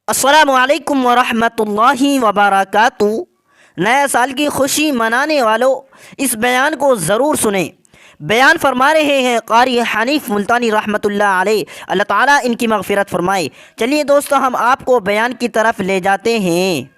السلام علیکم ورحمۃ اللہ وبرکاتہ۔ نئے سال کی خوشی منانے والوں اس بیان کو ضرور سنیں۔ بیان فرما رہے ہیں قاری حنیف ملتانی رحمۃ اللہ علیہ، اللہ تعالیٰ ان کی مغفرت فرمائے۔ چلیے دوستو، ہم آپ کو بیان کی طرف لے جاتے ہیں۔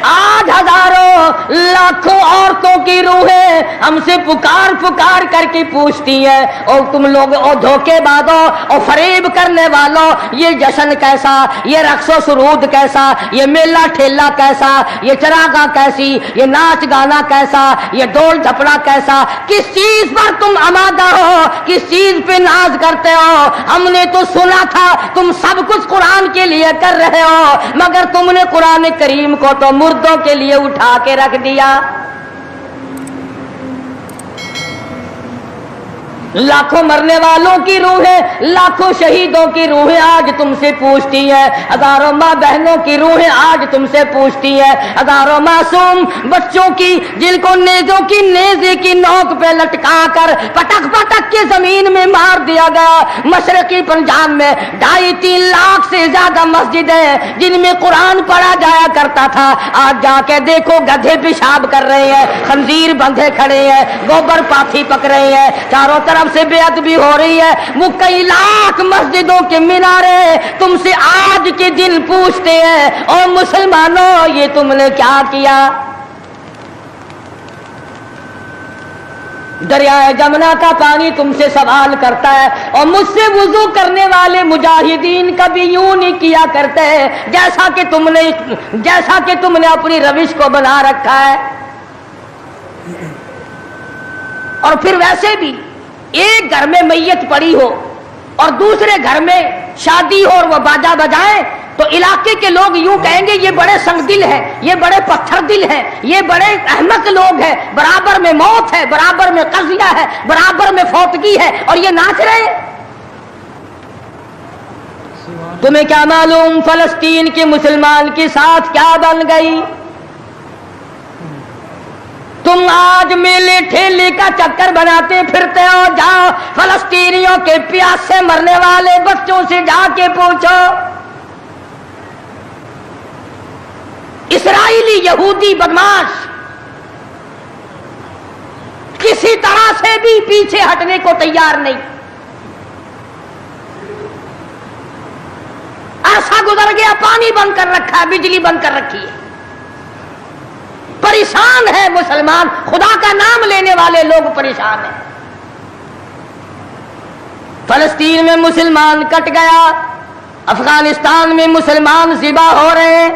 آج ہزاروں لاکھوں عورتوں کی روحیں ہم سے پکار پکار کر کے پوچھتی ہیں، اور تم لوگ اور دھوکے بازوں اور فریب کرنے والوں، یہ جشن کیسا، یہ رقص و سرود کیسا، یہ میلہ ٹھیلا کیسا، یہ چراغاں کیسی، یہ ناچ گانا کیسا، یہ ڈول ڈھپڑا کیسا، کس چیز پر تم آمادہ ہو، کس چیز پہ ناز کرتے ہو؟ ہم نے تو سنا تھا تم سب کچھ قرآن کے لیے کر رہے ہو، مگر تم نے قرآن کریم کو تو مردوں کے لیے اٹھا کے رکھ دیا۔ لاکھوں مرنے والوں کی روحیں، لاکھوں شہیدوں کی روحیں آج تم سے پوچھتی ہیں، ہزاروں ماں بہنوں کی روحیں آج تم سے پوچھتی ہیں، ہزاروں معصوم بچوں کی جن کو نیزوں کی نیزے کی نوک پہ لٹکا کر پٹک پٹک کے زمین میں مار دیا گیا۔ مشرقی پنجاب میں 2.5-3 لاکھ سے زیادہ مسجدیں جن میں قرآن پڑھا جایا کرتا تھا، آج جا کے دیکھو گدھے پیشاب کر رہے ہیں، خنزیر بندھے کھڑے ہیں، گوبر پاتھی پک رہے ہیں، چاروں طرف سے بے ادبی ہو رہی ہے۔ وہ کئی لاکھ مسجدوں کے مینارے تم سے آج کے دن پوچھتے ہیں، اور مسلمانوں یہ تم نے کیا کیا؟ دریائے جمنا کا پانی تم سے سوال کرتا ہے، اور مجھ سے وضو کرنے والے مجاہدین کبھی یوں نہیں کیا کرتے جیسا کہ تم نے اپنی روش کو بنا رکھا ہے۔ اور پھر ویسے بھی ایک گھر میں میت پڑی ہو اور دوسرے گھر میں شادی ہو اور وہ باجا بجائیں تو علاقے کے لوگ یوں کہیں گے یہ بڑے سنگ دل ہیں، یہ بڑے پتھر دل ہیں، یہ بڑے احمق لوگ ہیں، برابر میں موت ہے، برابر میں قضیہ ہے، برابر میں فوتگی ہے، اور یہ ناچ رہے ہیں۔ تمہیں کیا معلوم فلسطین کے مسلمان کے ساتھ کیا بن گئی؟ تم آج میلے ٹھیلے کا چکر بناتے پھرتے ہو، جاؤ فلسطینیوں کے پیاس سے مرنے والے بچوں سے جا کے پوچھو، اسرائیلی یہودی بدماش کسی طرح سے بھی پیچھے ہٹنے کو تیار نہیں۔ عرصہ گزر گیا، پانی بند کر رکھا ہے، بجلی بند کر رکھی ہے، پریشان ہے مسلمان، خدا کا نام لینے والے لوگ پریشان ہیں۔ فلسطین میں مسلمان کٹ گیا، افغانستان میں مسلمان ذبح ہو رہے ہیں،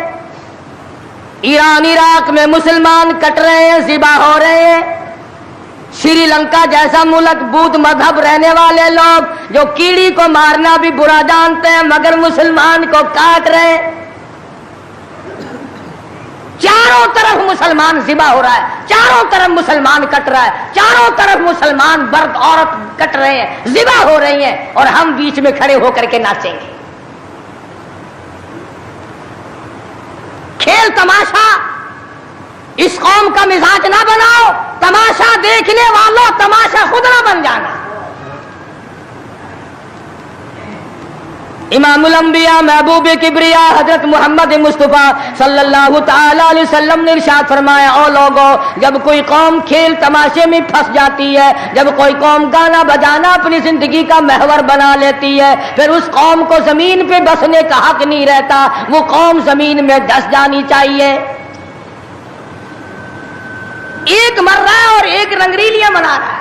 ایران عراق میں مسلمان کٹ رہے ہیں، ذبح ہو رہے ہیں، سری لنکا جیسا ملک بدھ مذہب رہنے والے لوگ جو کیڑی کو مارنا بھی برا جانتے ہیں مگر مسلمان کو کاٹ رہے ہیں۔ چاروں طرف مسلمان ذبح ہو رہا ہے، چاروں طرف مسلمان کٹ رہا ہے، چاروں طرف مسلمان مرد عورت کٹ رہے ہیں، ذبح ہو رہی ہیں، اور ہم بیچ میں کھڑے ہو کر کے ناچیں گے۔ کھیل تماشا اس قوم کا مزاج نہ بناؤ، تماشا دیکھنے والوں تماشا خود نہ بن جانا۔ امام الانبیاء محبوب کبریا حضرت محمد مصطفیٰ صلی اللہ تعالی علیہ وسلم نے ارشاد فرمایا، او لوگو، جب کوئی قوم کھیل تماشے میں پھنس جاتی ہے، جب کوئی قوم گانا بجانا اپنی زندگی کا محور بنا لیتی ہے، پھر اس قوم کو زمین پہ بسنے کا حق نہیں رہتا، وہ قوم زمین میں دس جانی چاہیے۔ ایک مر رہا ہے اور ایک رنگریلیاں منا رہا ہے۔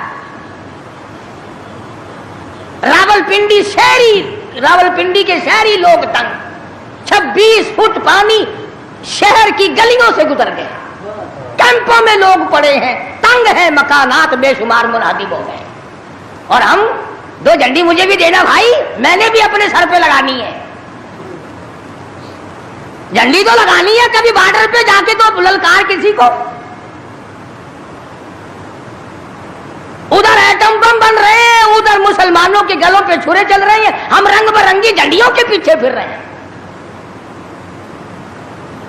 راولپنڈی کے شہری لوگ تنگ، 26 فٹ پانی شہر کی گلیوں سے گزر گئے، کیمپوں میں لوگ پڑے ہیں، تنگ ہیں، مکانات بے شمار منہدم ہو گئے، اور ہم 2 جھنڈی مجھے بھی دینا بھائی، میں نے بھی اپنے سر پہ لگانی ہے، جھنڈی تو لگانی ہے، کبھی بارڈر پہ جا کے تو للکار کسی کو۔ ادھر ایٹم بم بن رہے ہیں، ادھر مسلمانوں کے گلوں پہ چھرے چل رہے ہیں، ہم رنگ برنگی جھنڈیوں کے پیچھے پھر رہے ہیں۔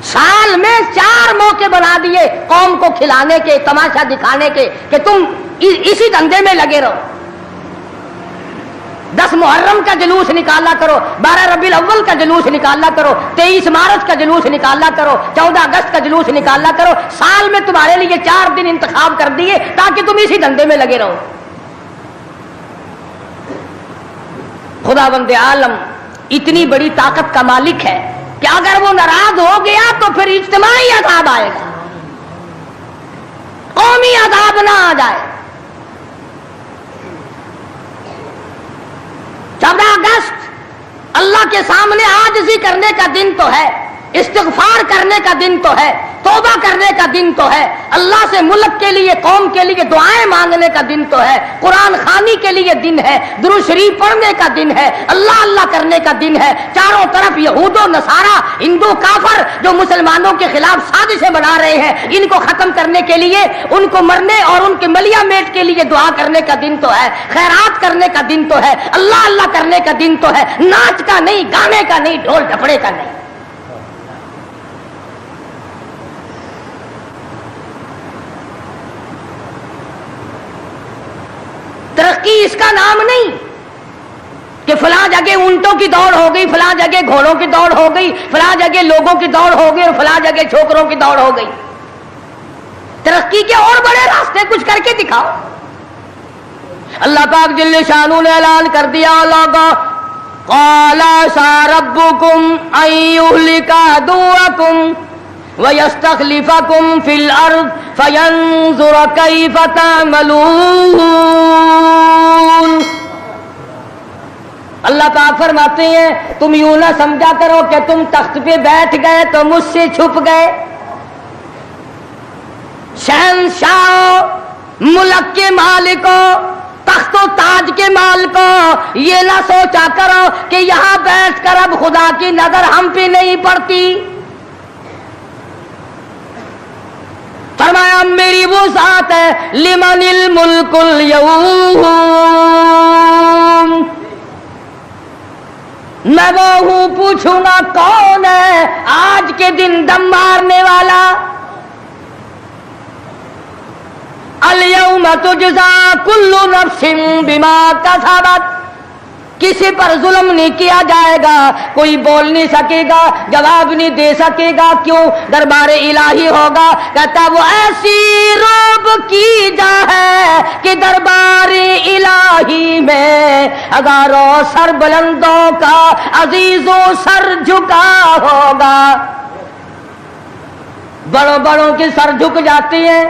سال میں 4 موقع بنا دیے قوم کو کھلانے کے، تماشا دکھانے کے، کہ تم اسی دھندے میں لگے رہو۔ 10 محرم کا جلوس نکالا کرو، 12 ربیع الاول کا جلوس نکالا کرو، 23 مارچ کا جلوس نکالا کرو، 14 اگست کا جلوس نکالا کرو. سال میں تمہارے لیے 4 دن انتخاب کر دیے تاکہ تم اسی دھندے میں لگے رہو. خداوند عالم اتنی بڑی طاقت کا مالک ہے کہ اگر وہ ناراض ہو گیا تو پھر اجتماعی عذاب آئے گا، قومی عذاب نہ آ جائے. 14 اگست اللہ کے سامنے عاجزی کرنے کا دن تو ہے، استغفار کرنے کا دن تو ہے، توبہ کرنے کا دن تو ہے، اللہ سے ملک کے لیے قوم کے لیے دعائیں مانگنے کا دن تو ہے، قرآن خوانی کے لیے دن ہے، درود شریف پڑھنے کا دن ہے، اللہ اللہ کرنے کا دن ہے. چاروں طرف یہود و نصارہ، ہندو کافر جو مسلمانوں کے خلاف سازشیں بنا رہے ہیں، ان کو ختم کرنے کے لیے، ان کو مرنے اور ان کے ملیا میٹ کے لیے دعا کرنے کا دن تو ہے، خیرات کرنے کا دن تو ہے، اللہ اللہ کرنے کا دن تو ہے، ناچ کا نہیں، گانے کا نہیں، ڈھول ڈھپڑے کا نہیں. ترقی اس کا نام نہیں کہ فلاں جگہ اونٹوں کی دوڑ ہو گئی، فلاں جگہ گھوڑوں کی دوڑ ہو گئی، فلاں جگہ لوگوں کی دوڑ ہو گئی اور فلاں جگہ چھوکروں کی دوڑ ہو گئی. ترقی کے اور بڑے راستے کچھ کر کے دکھاؤ. اللہ پاک جل شانہ نے اعلان کر دیا، لوگوں قال ربکم ان یہلک عدوکم وَيَسْتَخْلِفَكُمْ فِي الْأَرْضِ فَيَنْظُرَ كَيْفَ تَعْمَلُونَ. اللہ پاک فرماتے ہیں تم یوں نہ سمجھا کرو کہ تم تخت پہ بیٹھ گئے تو مجھ سے چھپ گئے. شہنشاہ، ملک کے مالکوں، تخت و تاج کے مالکوں، یہ نہ سوچا کرو کہ یہاں بیٹھ کر اب خدا کی نظر ہم پہ نہیں پڑتی. فرمایا میری وہ ذات ہے لمن الملک اليوم، میں وہ ہوں پوچھوں گا کون ہے آج کے دن دم مارنے والا. اليوم تجزا کل نفس بما کسبت، کسی پر ظلم نہیں کیا جائے گا، کوئی بول نہیں سکے گا، جواب نہیں دے سکے گا. کیوں؟ دربار الہی ہوگا. کہتا وہ ایسی روب کی جا ہے کہ دربار الہی میں ہزاروں سر بلندوں کا عزیزوں سر جھکا ہوگا. بڑوں بڑوں کے سر جھک جاتے ہیں،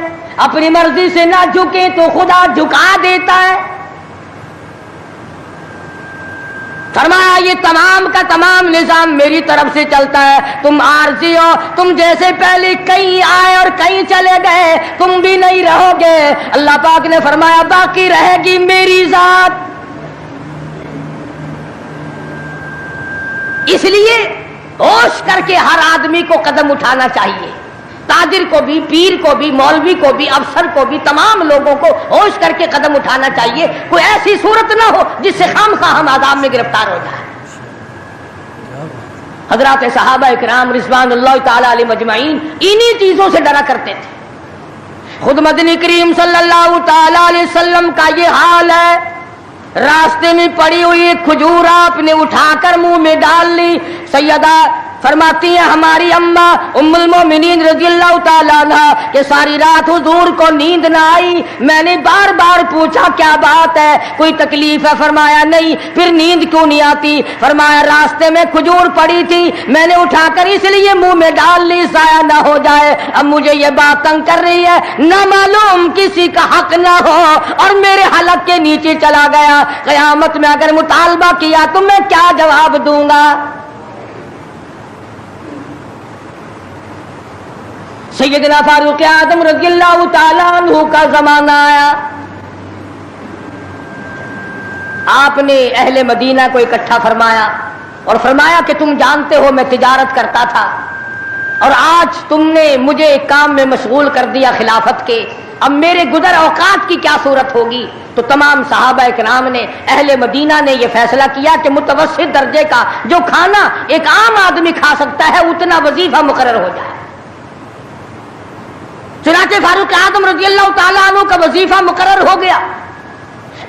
اپنی مرضی سے نہ جھکے تو خدا جھکا دیتا ہے. فرمایا یہ تمام کا تمام نظام میری طرف سے چلتا ہے، تم عارضی ہو، تم جیسے پہلے کہیں آئے اور کہیں چلے گئے، تم بھی نہیں رہو گے. اللہ پاک نے فرمایا باقی رہے گی میری ذات. اس لیے ہوش کر کے ہر آدمی کو قدم اٹھانا چاہیے، تاجر کو بھی، پیر کو بھی، مولوی کو بھی، افسر کو بھی، تمام لوگوں کو ہوش کر کے قدم اٹھانا چاہیے. کوئی ایسی صورت نہ ہو جس سے خواہ ہم عذاب میں گرفتار ہو جائیں. حضرات صحابہ اکرام رضوان اللہ تعالی علیہ مجمعین انہی چیزوں سے ڈرا کرتے تھے. خود مدنی کریم صلی اللہ تعالی علیہ وسلم کا یہ حال ہے. راستے میں پڑی ہوئی ایک کھجور آپ نے اٹھا کر منہ میں ڈال لی. سیدہ فرماتی ہیں ہماری اماں ام المومنین رضی اللہ تعالیٰ عنہ کہ ساری رات حضور کو نیند نہ آئی. میں نے بار بار پوچھا کیا بات ہے، کوئی تکلیف ہے؟ فرمایا نہیں. پھر نیند کیوں نہیں آتی؟ فرمایا راستے میں کھجور پڑی تھی، میں نے اٹھا کر اس لیے منہ میں ڈال لی ضائع نہ ہو جائے. اب مجھے یہ بات تنگ کر رہی ہے، نہ معلوم کسی کا حق نہ ہو اور میرے حلق کے نیچے چلا گیا. قیامت میں اگر مطالبہ کیا تو میں کیا جواب دوں گا؟ سیدنا فاروق اعظم رضی اللہ تعالیٰ عنہ کا زمانہ آیا. آپ نے اہل مدینہ کو اکٹھا فرمایا اور فرمایا کہ تم جانتے ہو میں تجارت کرتا تھا اور آج تم نے مجھے ایک کام میں مشغول کر دیا خلافت کے، اب میرے گزر اوقات کی کیا صورت ہوگی؟ تو تمام صحابہ کرام نے، اہل مدینہ نے یہ فیصلہ کیا کہ متوسط درجے کا جو کھانا ایک عام آدمی کھا سکتا ہے اتنا وظیفہ مقرر ہو جائے. چنانچہ فاروق اعظم رضی اللہ تعالیٰ عنہ کا وظیفہ مقرر ہو گیا.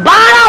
12